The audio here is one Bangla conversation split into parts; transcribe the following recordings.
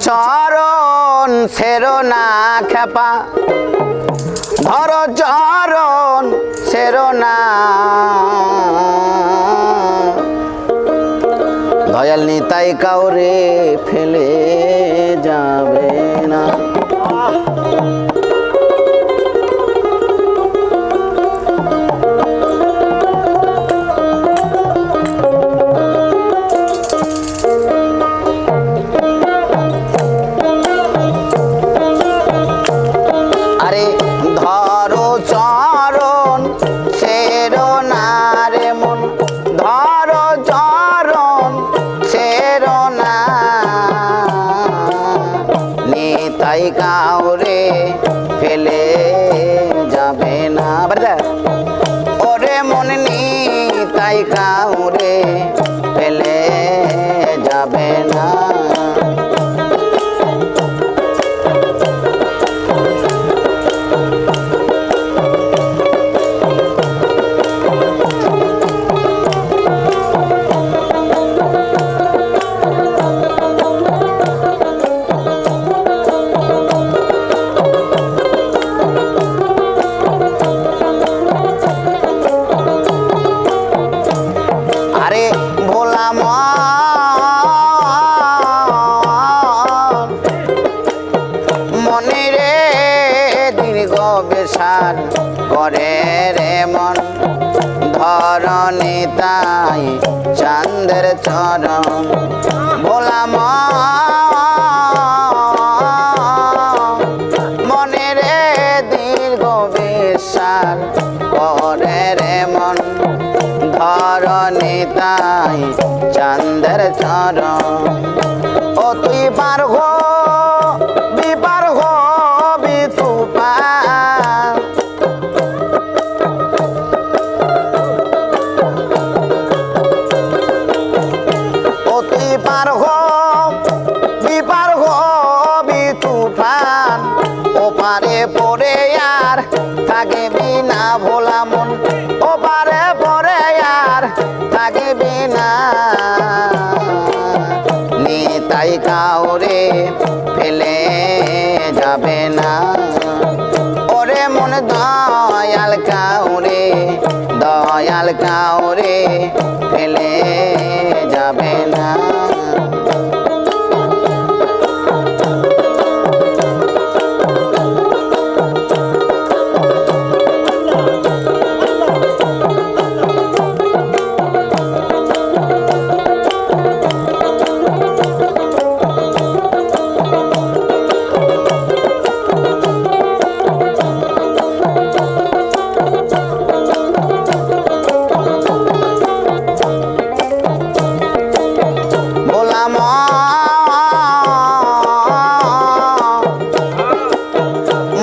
চরণ ছেড়ো না খেপা, ধরো চরণ ছেড়ো না, দয়াল নিতাই কাউরে ফেলে যাবে না। আরে ধরো চরণ ছেড়ো না রে মন, ধরো চরণ ছেড়ো না, নিতাই কাউরে ফেলে যাবে না। ওরে মন নিতাই কাউরে ফেলে যাবে না। আরে ভোলা মনে রে দীর্ঘ বেশার করে রে মন, ধরণী তাই চাঁদের চরণ। ভোলা মনে রে দীর্ঘ বেশার করে রে মন, ধরণী তাই চাঁদের চরণ। ও তুই পার হো বিপার হো বিতুপা, ও তুই পার হো বিপার হো বিতুফান, ও পারে পরে আর থাকবি না ভোলা মন, ও পারে পরে আর থাকবি না, নিতাই কাউরে ফেলে যাবে না। ওরে মন দয়াল কাউরে, দয়াল কাউরে ফেলে যাবে না।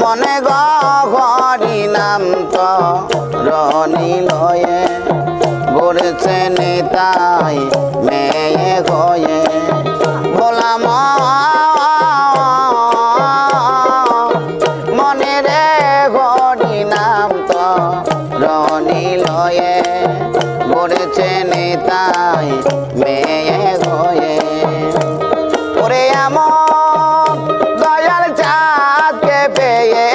মনে গহরি নাম তো রনি লয়ে, গড়ছে নিতাই মেয়ে হয়ে। বলাম মনে রে গহরি নাম তো রনি লয়ে, গড়ছে নিতাই মেয়ে হয়ে। ওরে এমন দয়াল চাঁদকে পেয়ে,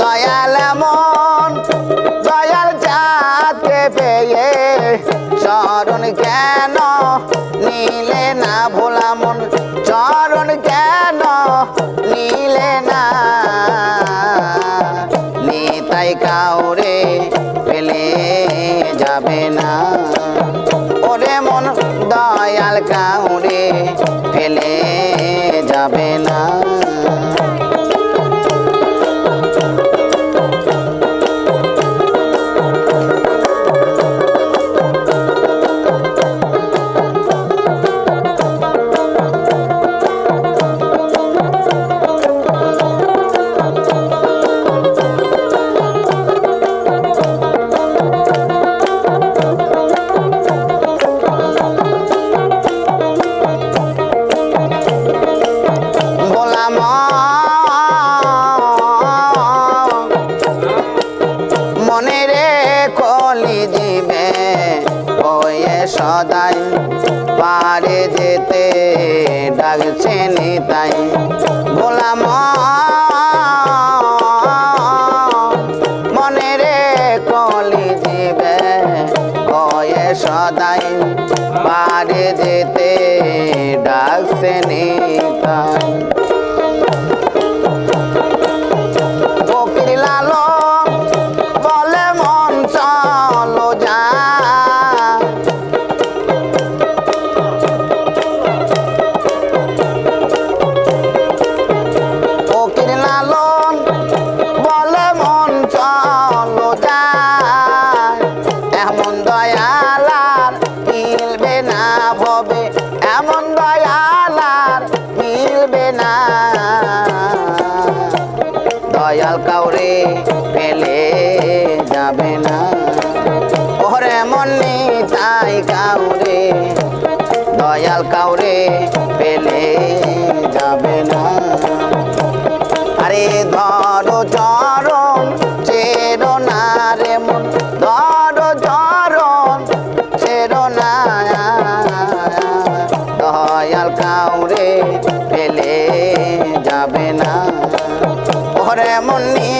দয়াল এমন দয়াল চাঁদকে পেয়ে, চরণ কেন নিলে না ভোলা মন, চরণ কেন নিলে না, নিতাই কাউরে ফেলে যাবে না। ওরে মন দয়াল কাউরে ফেলে যাবে না। বলাম পারে যেতে ডাকছে নিতাই গোলাম মনে রে কলি জীবে কয়ে সদাই পারে যেতে ডাকছে নিতাই ফকির লালন বলে মন চলো যা ফকির লালন বলে মন চলো যা এমন দয়ালার মিলবে না ভবে এমন দয়ালার মিলবে না দয়াল কাউরে পেলে যাবে না ওরে মনে তাই কাউরে দয়াল কাউরে পেলে যাবে না আরে ধরো চরণ চেরো না রে মন ধরো চরণ চেরো না দয়াল কাউরে পেলে যাবে না ওরে মনি